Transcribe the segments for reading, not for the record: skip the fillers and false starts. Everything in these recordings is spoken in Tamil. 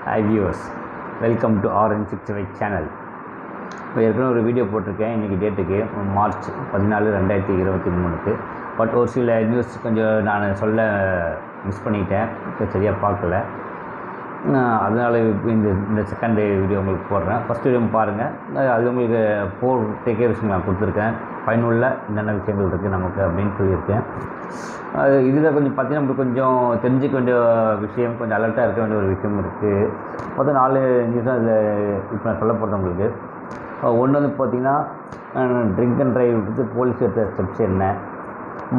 Hi viewers, welcome to Orange65 channel. இப்போ ஏற்கனவே ஒரு வீடியோ போட்டிருக்கேன் இன்றைக்கி டேட்டுக்கு மார்ச் 14, 2023. பட் ஒரு சில நியூஸ் கொஞ்சம் நான் சொல்ல மிஸ் பண்ணிட்டேன், இப்போ சரியாக பார்க்கல. அதனால் இந்த செகண்ட் வீடியோ உங்களுக்கு போடுறேன். ஃபஸ்ட் வீடியோ பாருங்கள், அது உங்களுக்கு 4 டேக்கே விஷயம் நான் கொடுத்துருக்கேன். பயனுள்ள என்னென்ன விஷயங்கள் இருக்குது நமக்கு அப்படின்னு சொல்லியிருக்கேன். அது இதில் கொஞ்சம் பார்த்திங்கன்னா நம்மளுக்கு கொஞ்சம் தெரிஞ்சிக்க வேண்டிய விஷயம், கொஞ்சம் அலர்ட்டாக இருக்க வேண்டிய ஒரு விஷயம் இருக்குது. மொத்தம் 4 நியூஸ் தான் இதில் இப்போ நான் சொல்ல போகிறேன் உங்களுக்கு. ஒன்று வந்து பார்த்திங்கன்னா ட்ரிங்க் அண்ட் ட்ரைவ் வந்து போலீஸ் எடுத்த ஸ்டெப்ஸ் என்ன.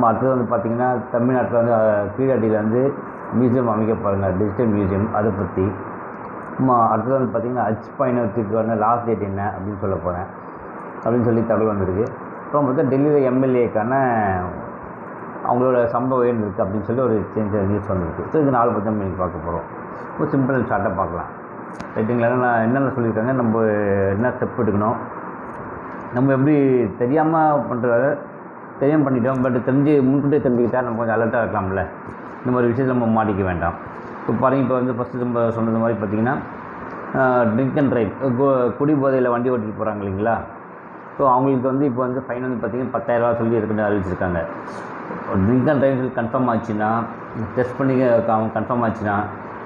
அடுத்தது வந்து பார்த்திங்கன்னா தமிழ்நாட்டில் வந்து கீழடியில் வந்து மியூசியம் அமைக்க பாருங்க, டிஜிட்டல் மியூசியம், அதை பற்றி. அடுத்தது வந்து பார்த்திங்கன்னா ஹஜ் பயணத்துக்கு வந்து லாஸ்ட் டேட் என்ன அப்படின்னு சொல்ல போகிறேன் அப்படின்னு சொல்லி தகவல் வந்திருக்கு. அப்புறம் பார்த்தா டெல்லியில் எம்எல்ஏக்கான அவங்களோட சம்பவம் ஏன் இருக்குது அப்படின்னு சொல்லி ஒரு நியூஸ் வந்துருக்கு. ஸோ இது 4 பற்றி நம்ம பார்க்க போகிறோம். ரொம்ப சிம்பிள் அண்ட் ஷார்ட்டாக பார்க்கலாம், ரைட்டுங்களா? நான் என்னென்ன சொல்லியிருக்காங்க, நம்ம என்ன ஸ்டெப் எடுக்கணும், நம்ம எப்படி தெரியாமல் பண்ணுறத தெரியாமல் பண்ணிட்டோம், பட் முன்கூட்டியே தெரிஞ்சுக்கிட்டால் நம்ம கொஞ்சம் அலர்ட்டாக இருக்கலாம்ல. இந்த மாதிரி விஷயத்தில் நம்ம மாட்டிக்க வேண்டாம். இப்போ பாருங்கள், இப்போ வந்து ஃபஸ்ட்டு நம்ம சொன்னது மாதிரி பார்த்திங்கன்னா ட்ரிங்க் அண்ட் ட்ரைவ், குடி போதையில் வண்டி ஓட்டிட்டு போகிறாங்க இல்லைங்களா. ஸோ அவங்களுக்கு வந்து இப்போ வந்து ஃபைன் வந்து பார்த்திங்கன்னா 10,000 சொல்லி இருக்குன்னு அறிவிச்சிருக்காங்க. ட்ரிங்க் அண்ட் ட்ரைவ் கன்ஃபார்ம் ஆச்சுன்னா, டெஸ்ட் பண்ணி கன்ஃபார்ம் ஆச்சுன்னா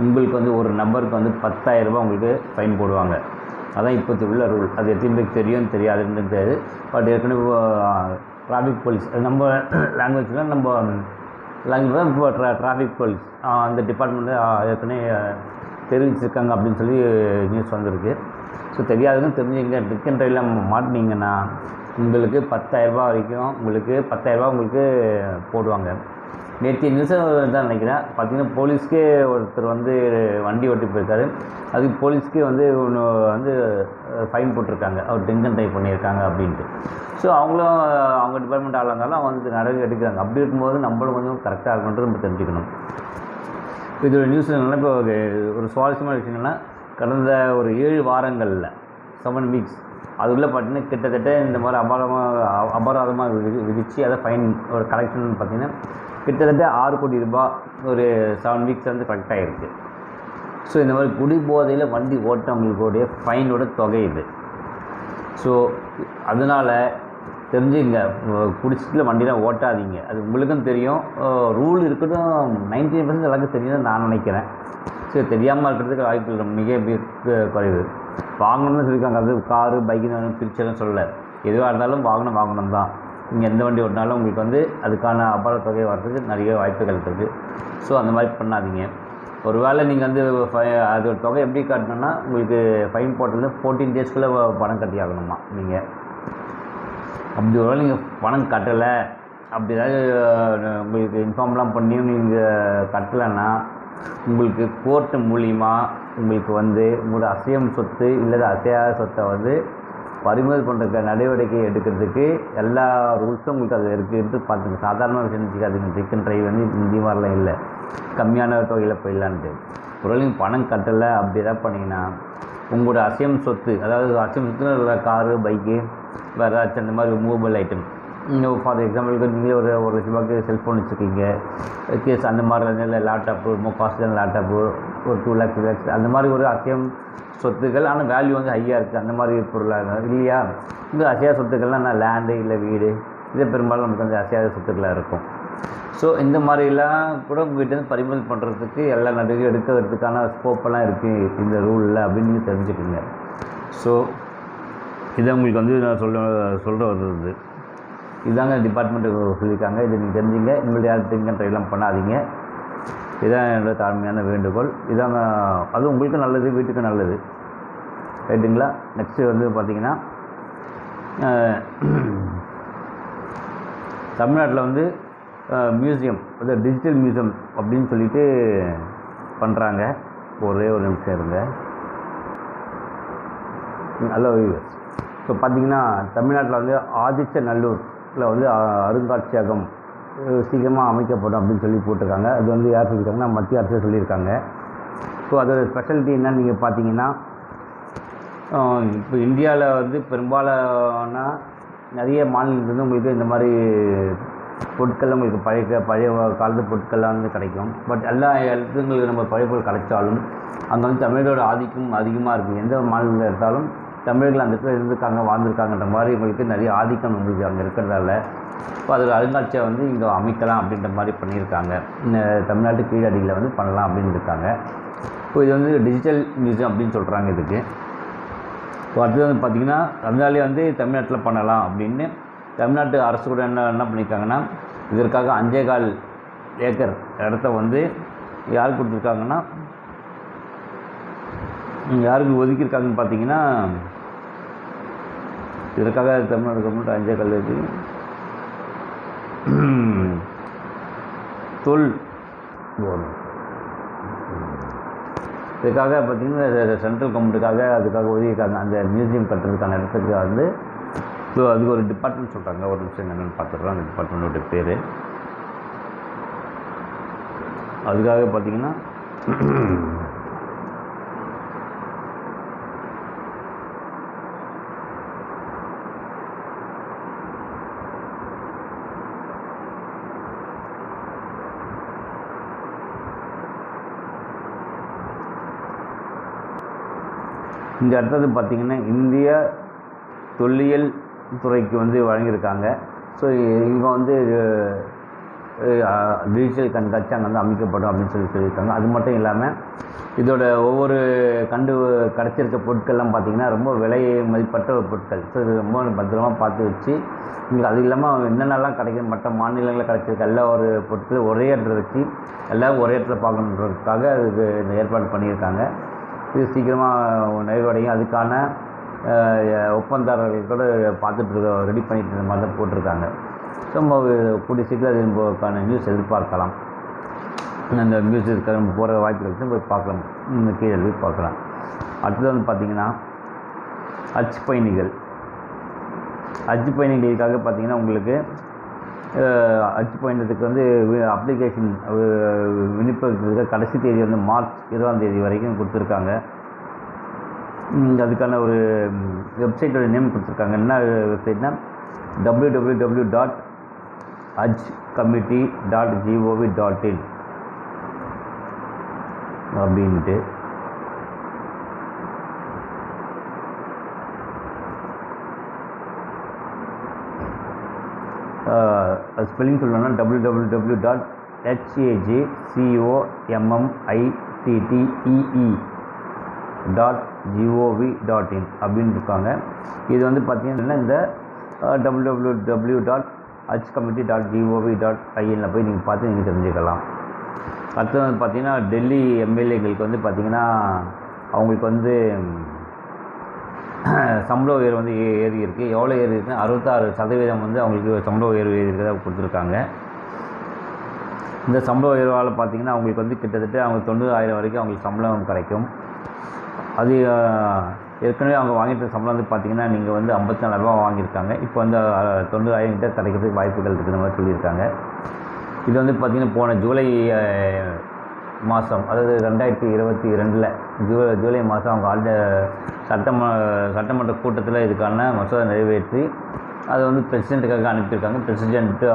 உங்களுக்கு வந்து ஒரு நம்பருக்கு வந்து 10,000 ரூபா உங்களுக்கு ஃபைன் போடுவாங்க. அதான் இப்போது உள்ள ரூல். அது எத்தனை பேருக்கு தெரியும் தெரியாதுன்னு தெரியாது. பட் ஏற்கனவே டிராஃபிக் போலீஸ், நம்ம லாங்குவேஜில் நம்ம லாங்குவேஜ் தான் இப்போ டிராஃபிக் போலீஸ் அந்த டிபார்ட்மெண்ட்டு ஏற்கனவே தெரிவிச்சிருக்காங்க அப்படின்னு சொல்லி நியூஸ் வந்திருக்கு. ஸோ தெரியாதுன்னு தெரிஞ்சுங்க. ட்ரிங்க் அண்ட் ட்ரைவில் மாட்டினீங்கன்னா உங்களுக்கு 10,000 ரூபா வரைக்கும் உங்களுக்கு போடுவாங்க. நேற்று நியூஸை தான் நினைக்கிறேன். பார்த்திங்கன்னா போலீஸ்க்கே ஒருத்தர் வந்து வண்டி ஓட்டி போயிருக்காரு. அதுக்கு போலீஸ்க்கே வந்து ஒன்று வந்து ஃபைன் போட்டிருக்காங்க, அவர் ட்ரிங்க் அண்ட் ட்ரைவ் பண்ணியிருக்காங்க அப்படின்ட்டு. ஸோ அவங்களும் அவங்க டிபார்ட்மெண்ட் ஆளாக இருந்தாலும் அவங்க வந்து நடவடிக்கை எடுக்கிறாங்க. அப்படி இருக்கும்போது நம்மளும் கொஞ்சம் கரெக்டாக இருக்கணுன்றது நம்ம தெரிஞ்சுக்கணும். இதோட நியூஸ் என்னென்னா, இப்போ ஒரு சுவாரஸ்யமான விஷயம் என்னென்னா, கடந்த ஒரு 7 வாரங்களில் 7 வீக்ஸ் அதுக்குள்ளே பார்த்திங்கன்னா கிட்டத்தட்ட இந்த மாதிரி அபராதமாக விதித்து அதை ஃபைன் ஒரு கலெக்ஷன் பார்த்திங்கன்னா கிட்டத்தட்ட 6 கோடி ரூபாய் ஒரு 7 வீக்ஸ் வந்து கரெக்ட் ஆகிருக்கு. ஸோ இந்த மாதிரி குடி போதையில் வண்டி ஓட்டவங்களுடைய ஃபைனோட தொகை இது. ஸோ அதனால் தெரிஞ்சுங்க, குடிச்சிட்டு வண்டிலாம் ஓட்டாதீங்க. அது உங்களுக்கும் தெரியும், ரூல் இருக்கட்டும். 99% எல்லாருக்கும் தெரியும் நான் நினைக்கிறேன். ஸோ தெரியாமல் இருக்கிறதுக்கு வாய்ப்பு மிக குறைவு. வாங்கணும்னு சொல்லியிருக்காங்க. அது காரு பைக்குன்னு பிரிச்செல்லாம் சொல்லலை. எதுவாக இருந்தாலும் வாங்கணும் தான். நீங்கள் எந்த வண்டி ஓட்டினாலும் உங்களுக்கு வந்து அதுக்கான அபராத தொகை வர்றதுக்கு நிறைய வாய்ப்புகள் இருக்குது. ஸோ அந்த மாதிரி பண்ணாதீங்க. ஒரு வேளை நீங்கள் வந்து அதோட தொகை எப்படி கட்டணும்னா, உங்களுக்கு ஃபைன் போட்டது 14 டேஸ்க்குள்ளே பணம் கட்டி ஆகணுமா. நீங்கள் அப்படி ஒரு வேளை நீங்கள் பணம் கட்டலை, அப்படி ஏதாவது உங்களுக்கு இன்ஃபார்ம்லாம் பண்ணியும் நீங்கள் கட்டலைன்னா உங்களுக்கு கோர்ட்டு மூலிமா உங்களுக்கு வந்து உங்களோட அசையும் சொத்து இல்லை அசையாத சொத்தை வந்து பறிமுதல் பண்ணுற நடவடிக்கை எடுக்கிறதுக்கு எல்லா ரூல்ஸும் உங்களுக்கு அது இருக்குன்ட்டு பார்த்துங்க. சாதாரண விஷயம் நினச்சிக்காதீங்க. ட்ரிங்க் அண்ட் ட்ரைவ் வந்து இந்த மாதிரிலாம் இல்லை, கம்மியான தொகையில் போயிடலான்ட்டு. ஒரு வேளை நீங்கள் பணம் கட்டலை அப்படி எதாவது பண்ணிங்கன்னா உங்களோட அசையும் சொத்து, அதாவது அசையும் சொத்து காரு பைக்கு வேறு ஏதாச்சும் அந்த மாதிரி மூவபிள் ஐட்டம், ஃபார் எக்ஸாம்பிளுக்கு நீங்கள் ஒரு 1 லட்ச ரூபாய்க்கு செல்ஃபோன் வச்சுருக்கீங்க கேஸ், அந்த மாதிரி இல்லை லேப்டாப்பு, ரொம்ப காஸ்ட்லியான லேப்டாப்பு ஒரு 2 lakhs 3 lakhs அந்த மாதிரி ஒரு அசையும் சொத்துக்கள், ஆனால் வேல்யூ வந்து ஹையாக இருக்குது அந்த மாதிரி பொருளாக இல்லையா. இந்த அசையாத சொத்துக்கள்லாம் நான் லேண்டு இல்லை வீடு, இதே பெரும்பாலும் நமக்கு வந்து அசையாத சொத்துக்களாக இருக்கும். ஸோ இந்த மாதிரிலாம் கூட உங்கள்கிட்ட பறிமுதல் பண்ணுறதுக்கு எல்லா நடவடிக்கை எடுக்கிறதுக்கான ஸ்கோப்பெல்லாம் இருக்குது இந்த ரூலில் அப்படின்னு நீங்கள் தெரிஞ்சுக்கோங்க. ஸோ இதை உங்களுக்கு வந்து நான் சொல்கிற வருது. இதுதாங்க டிபார்ட்மெண்ட்டு சொல்லியிருக்காங்க. இது நீங்கள் தெரிஞ்சுங்க. உங்களுடைய யாரும் ட்ரிங்க் அண்ட் ட்ரைவ்லாம் பண்ணாதீங்க. இதுதான் என்னோட தாழ்மையான வேண்டுகோள். இதாங்க, அதுவும் உங்களுக்கு நல்லது, வீட்டுக்கு நல்லது, ரைட்டுங்களா? நெக்ஸ்ட்டு வந்து பார்த்திங்கன்னா தமிழ்நாட்டில் வந்து மியூசியம், அது டிஜிட்டல் மியூசியம் அப்படின்னு சொல்லிட்டு பண்ணுறாங்க. ஒரே ஒரு நிமிஷம் இருங்க. ஹலோ வியூவர்ஸ், இப்போ பார்த்திங்கன்னா தமிழ்நாட்டில் வந்து ஆதிச்சநல்லூரில் வந்து அருங்காட்சியகம் சீக்கிரமாக அமைக்கப்படும் அப்படின்னு சொல்லி போட்டிருக்காங்க. அது வந்து யார் சொல்லியிருக்காங்கன்னா மத்திய அரசு சொல்லியிருக்காங்க. ஸோ அதோட ஸ்பெஷாலிட்டி என்னன்னு நீங்கள் பார்த்தீங்கன்னா, இப்போ இந்தியாவில் வந்து பெரும்பாலான நிறைய மாநிலத்திலேருந்து உங்களுக்கு இந்த மாதிரி பொருட்கள் உங்களுக்கு பழைய காலத்து பொருட்கள்லாம் வந்து கிடைக்கும். பட் எல்லா இடத்துங்களுக்கு நம்ம பழைய பொருள் கிடைச்சாலும் அங்கே வந்து தமிழரோட ஆதிக்கம் அதிகமாக இருக்குது. எந்த மாநிலத்தில் எடுத்தாலும் தமிழர்கள் அந்த இடத்துல இருந்திருக்காங்க, வாழ்ந்திருக்காங்கன்ற மாதிரி உங்களுக்கு நிறைய ஆதிக்கம் உங்களுக்கு அங்கே இருக்கிறதால இப்போ அதில் அருங்காட்சியை வந்து இங்கே அமைக்கலாம் அப்படின்ற மாதிரி பண்ணியிருக்காங்க. தமிழ்நாட்டு கீழடியில் வந்து பண்ணலாம் அப்படின்னு இருக்காங்க. இப்போ இது வந்து டிஜிட்டல் மியூசியம் அப்படின்னு சொல்கிறாங்க இதுக்கு. இப்போ அடுத்தது வந்து பார்த்திங்கன்னா அதனாலே வந்து தமிழ்நாட்டில் பண்ணலாம் அப்படின்னு தமிழ்நாட்டு அரசு கூட என்ன பண்ணியிருக்காங்கன்னா இதற்காக 5.25 ஏக்கர் இடத்த வந்து யாருக்கு கொடுத்துருக்காங்கன்னா யாருக்கு ஒதுக்கியிருக்காங்கன்னு பார்த்தீங்கன்னா இதற்காக தமிழ்நாடு கவர்மெண்ட் 5.25 இதுக்காக பார்த்திங்கன்னா சென்ட்ரல் கவர்மெண்ட்டுக்காக அதுக்காக ஒதுக்கியிருக்காங்க. அந்த மியூசியம் கட்டுறதுக்கான இடத்துக்கு வந்து ஸோ அதுக்கு ஒரு டிபார்ட்மெண்ட் சொல்கிறாங்க. ஒரு நிமிஷம் என்னென்னு பார்த்துக்கலாம். அந்த டிபார்ட்மெண்ட்டோட பேர் அதுக்காக பார்த்திங்கன்னா இந்த அடுத்தது பார்த்திங்கன்னா இந்திய தொல்லியல் துறைக்கு வந்து வழங்கியிருக்காங்க. ஸோ இவங்க வந்து டிஜிட்டல் கண்காட்சி அங்கே வந்து அமைக்கப்படும் அப்படின்னு சொல்லியிருக்காங்க. அது மட்டும் இல்லாமல் இதோட ஒவ்வொரு கிடச்சிருக்க பொருட்கள்லாம் பார்த்திங்கன்னா ரொம்ப விலை மதிப்பற்ற பொருட்கள். ஸோ இது ரொம்ப பத்திரமா பார்த்து வச்சு உங்களுக்கு அது இல்லாமல் என்னென்னலாம் கிடைக்கும் மற்ற மாநிலங்களில் கிடைச்சிருக்க எல்லா ஒரு பொருட்களும் ஒரே இடத்துல வச்சு எல்லோரும் ஒரே இடத்துல பார்க்கணுன்றதுக்காக அதுக்கு இந்த ஏற்பாடு பண்ணியிருக்காங்க. இது சீக்கிரமாக நிறைவடையும். அதுக்கான ஒப்பந்தாரர்கள் கூட பார்த்துட்டு ரெடி பண்ணிட்டு இருந்த மாதிரி தான் போட்டிருக்காங்க. ஸோ நம்ம கூடிய சீக்கிரம் அது நம்மக்கான நியூஸ் எதிர்பார்க்கலாம். அந்த நியூஸ் இருக்காது நம்ம போகிற வாய்ப்பு இருக்குது, போய் பார்க்கலாம். கீழே போய் பார்க்கலாம். அடுத்தது வந்து பார்த்திங்கன்னா ஹஜ் பயணிகளுக்காக பார்த்திங்கன்னா உங்களுக்கு ஹஜ் பயணத்துக்கு வந்து அப்ளிகேஷன் விண்ணப்பிக்கிறதுக்கு கடைசி தேதி வந்து மார்ச் 20 வரைக்கும் கொடுத்துருக்காங்க. அதுக்கான ஒரு வெப்சைட்டோட நேம் கொடுத்துருக்காங்க. என்ன வெப்சைட்னா www.hajcommittee.gov.in அப்படின்ட்டு. ஸ்பெல்லிங் சொல்லணும்னா www.hajcommittee.gov.in அப்படின்னு இருக்காங்க. இது வந்து பார்த்திங்கன்னா இந்த www.hajcommittee.gov.in போய் நீங்கள் பார்த்து நீங்கள் தெரிஞ்சுக்கலாம். அடுத்தது வந்து பார்த்திங்கன்னா டெல்லி எம்எல்ஏங்களுக்கு வந்து பார்த்திங்கன்னா அவங்களுக்கு வந்து சம்பள உயர்வு வந்து ஏறி இருக்குது. எவ்வளோ ஏறி இருக்குன்னா 66% வந்து அவங்களுக்கு சம்பள உயர்வு ஏறி இருக்கிறதா கொடுத்துருக்காங்க. இந்த சம்பள உயர்வால் பார்த்திங்கன்னா அவங்களுக்கு வந்து கிட்டத்தட்ட அவங்க 90,000 வரைக்கும் அவங்களுக்கு சம்பளம் கிடைக்கும். அது ஏற்கனவே அவங்க வாங்கிட்டு சம்பளம் வந்து பார்த்திங்கன்னா நீங்கள் வந்து 54,000 ரூபா வாங்கியிருக்காங்க. இப்போ வந்து 90,000 கிட்ட கிடைக்கிறதுக்கு வாய்ப்புகள் இருக்குதுன்னு மாதிரி சொல்லியிருக்காங்க. இது வந்து பார்த்திங்கன்னா போன ஜூலை மாதம், அதாவது 2022 ஜூலை மாதம் அவங்க சட்டமன்ற கூட்டத்தில் இதுக்கான மசோதா நிறைவேற்றி அதை வந்து பிரசிடெண்ட்டுக்காக அனுப்பியிருக்காங்க. பிரசிடெண்ட்டு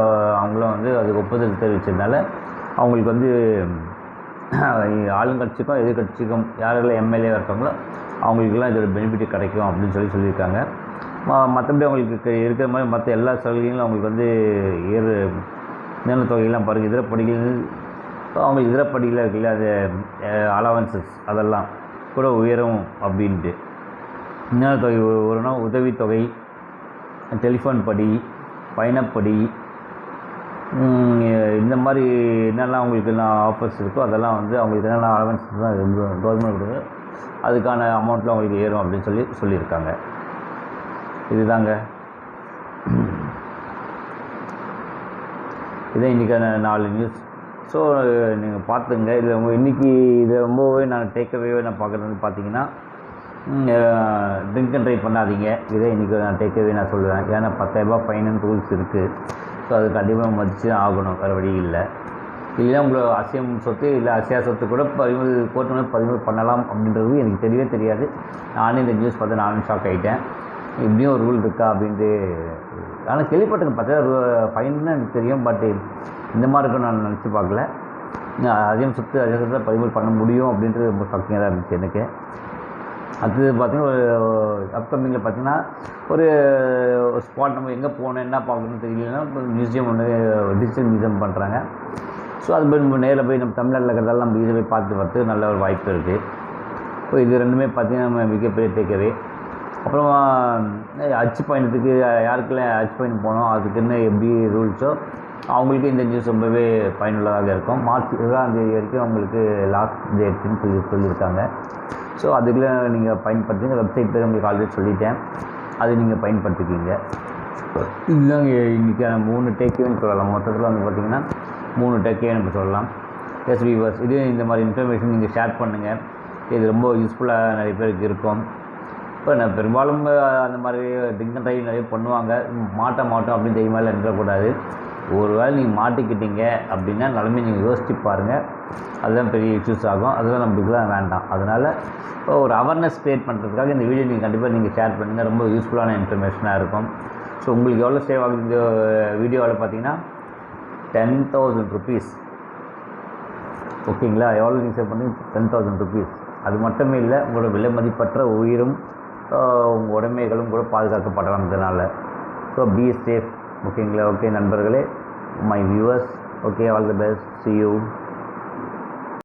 அவங்களும் வந்து அதுக்கு ஒப்புதல் தெரிவித்ததுனால அவங்களுக்கு வந்து ஆளுங்கட்சிக்கும் எதிர்கட்சிக்கும் யாரெல்லாம் எம்எல்ஏ இருக்காங்களோ அவங்களுக்கெல்லாம் இதோட பெனிஃபிட் கிடைக்கும் அப்படின்னு சொல்லியிருக்காங்க. மற்றபடி அவங்களுக்கு இருக்கிற மாதிரி மற்ற எல்லா சலுகைகளும் அவங்களுக்கு வந்து தொகையெல்லாம் பாருங்கள். இதர படிகள் அவங்களுக்கு இதர படியில் இருக்குல்ல, அது அலவன்சஸ் அதெல்லாம் கூட உயரும் அப்படின்ட்டு. இன்னொரு தொகை வரும்னா உதவித்தொகை, டெலிஃபோன் படி, பயணப்படி, இந்த மாதிரி என்னெல்லாம் அவங்களுக்கு என்ன ஆஃபர்ஸ் இருக்கோ அதெல்லாம் வந்து அவங்களுக்கு என்னென்ன அலவன்சஸ் தான் கவர்மெண்ட் கொடுக்குது அதுக்கான அமௌண்ட்டில் அவங்களுக்கு ஏறும் அப்படின்னு சொல்லியிருக்காங்க. இதுதாங்க இதை இன்றைக்கான 4 நியூஸ். ஸோ நீங்கள் பார்த்துங்க. இதில் உங்கள் இன்றைக்கி இதை ரொம்பவே நான் டேக்அவே நான் பார்க்குறது பார்த்தீங்கன்னா ட்ரிங்க் அண்ட் ட்ரைவ் பண்ணாதீங்க. இதை இன்றைக்கி நான் டேக்அவே நான் சொல்லுவேன். ஏன்னா 10,000 ரூபாய் ஃபைன் அண்ட் ரூல்ஸ் இருக்குது. ஸோ அது கண்டிப்பாக மதித்து தான் ஆகணும், வேறு வழி இல்லை. இல்லைன்னா உங்களை அசையும் சொத்து இல்லை அசையா சொத்து கூட கோர்ட்டு பதிவு பண்ணலாம் அப்படின்றது எனக்கு தெரியவே தெரியாது. நானே இந்த நியூஸ் பார்த்து நானும் ஷாக் ஆகிட்டேன். இப்படியும் ஒரு ரூல் இருக்கா அப்படின்ட்டு. ஆனால் கேள்விப்பட்டிருக்கேன் 10,000 ஃபைன்னு எனக்கு தெரியும். பட் இந்த மாதிரி இருக்கும் நான் நினச்சி பார்க்கல. அதிகம் சொத்து அதிகம் பதிமூணு பண்ண முடியும் அப்படின்றது ரொம்ப ஷாக்கிங்காக தான் இருந்துச்சு எனக்கு. அடுத்தது பார்த்திங்கன்னா ஒரு அப்கமிங்கில் பார்த்திங்கன்னா ஒரு ஸ்பாட் நம்ம எங்கே போகணும் என்ன பார்க்கணும்னு தெரியலன்னா மியூசியம் ஒன்று டிஜிட்டல் மியூசியம் பண்ணுறாங்க. ஸோ அது போய் நம்ம நேரில் போய் நம்ம தமிழ்நாட்டில் இருக்கிறதெல்லாம் நம்ம ஈஸியாக போய் பார்த்து வரது நல்ல ஒரு வாய்ப்பு இருக்குது. ஸோ இது ரெண்டுமே பார்த்திங்கன்னா நம்ம மிகப்பெரிய டேக்கவே. அப்புறம் ஹஜ் பயணத்துக்கு யாருக்கெல்லாம் ஹஜ் பயணம் போனோம் அதுக்குன்னு எப்படி ரூல்ஸோ அவங்களுக்கு இந்த நியூஸ் ரொம்பவே பயனுள்ளதாக இருக்கும். மார்ச் 20ஆம் தேதி வரைக்கும் அவங்களுக்கு லாஸ்ட் டேட்டுன்னு சொல்லியிருக்காங்க. ஸோ அதுக்குள்ளே நீங்கள் பயன்படுத்திங்க. வெப்சைட் பேர் உங்களுக்கு ஆல்ரெடி சொல்லிட்டேன், அது நீங்கள் பயன்படுத்திக்கிங்க. இதுதான் இன்றைக்கான 3 டேக்கேன்னு சொல்லலாம். மொத்தத்தில் வந்து பார்த்திங்கன்னா 3 டேக்கே நம்ம சொல்லலாம். எஸ் வியூவர்ஸ், இது இந்த மாதிரி இன்ஃபர்மேஷன் நீங்கள் ஷேர் பண்ணுங்கள். இது ரொம்ப யூஸ்ஃபுல்லாக நிறைய பேருக்கு இருக்கும். இப்போ நான் பெரும்பாலும் அந்த மாதிரி ட்ரிங்க் அண்ட் ட்ரைவ் நிறைய பண்ணுவாங்க. மாட்டோம் அப்படின்னு தெரியுமா நின்றக்கூடாது. ஒரு வேளை நீங்கள் மாட்டிக்கிட்டீங்க அப்படின்னா நிலைமை நீங்கள் யோசிச்சு பாருங்கள். அதுதான் பெரிய இஷ்யூஸ் ஆகும். அதெல்லாம் நம்மளுக்குலாம் வேண்டாம். அதனால் ஒரு அவேர்னஸ் க்ரியேட் பண்ணுறதுக்காக இந்த வீடியோ கண்டிப்பாக ஷேர் பண்ணுங்கள். ரொம்ப யூஸ்ஃபுல்லான இன்ஃபர்மேஷனாக இருக்கும். ஸோ உங்களுக்கு எவ்வளோ சேவ் ஆகுது இந்த வீடியோவில் பார்த்தீங்கன்னா 10,000 rupees. ஓகேங்களா? எவ்வளோ நீங்கள் சேவ் பண்ணி 10,000 rupees. அது மட்டுமே இல்லை, உங்களோட விலை மதிப்பற்ற உயிரும் உங்கள் உடைமைகளும் கூட பாதுகாக்கப்படலாம் இதனால். So be safe. ஓகேங்களா? ஓகே நண்பர்களே, my viewers, okay, all the best, see you.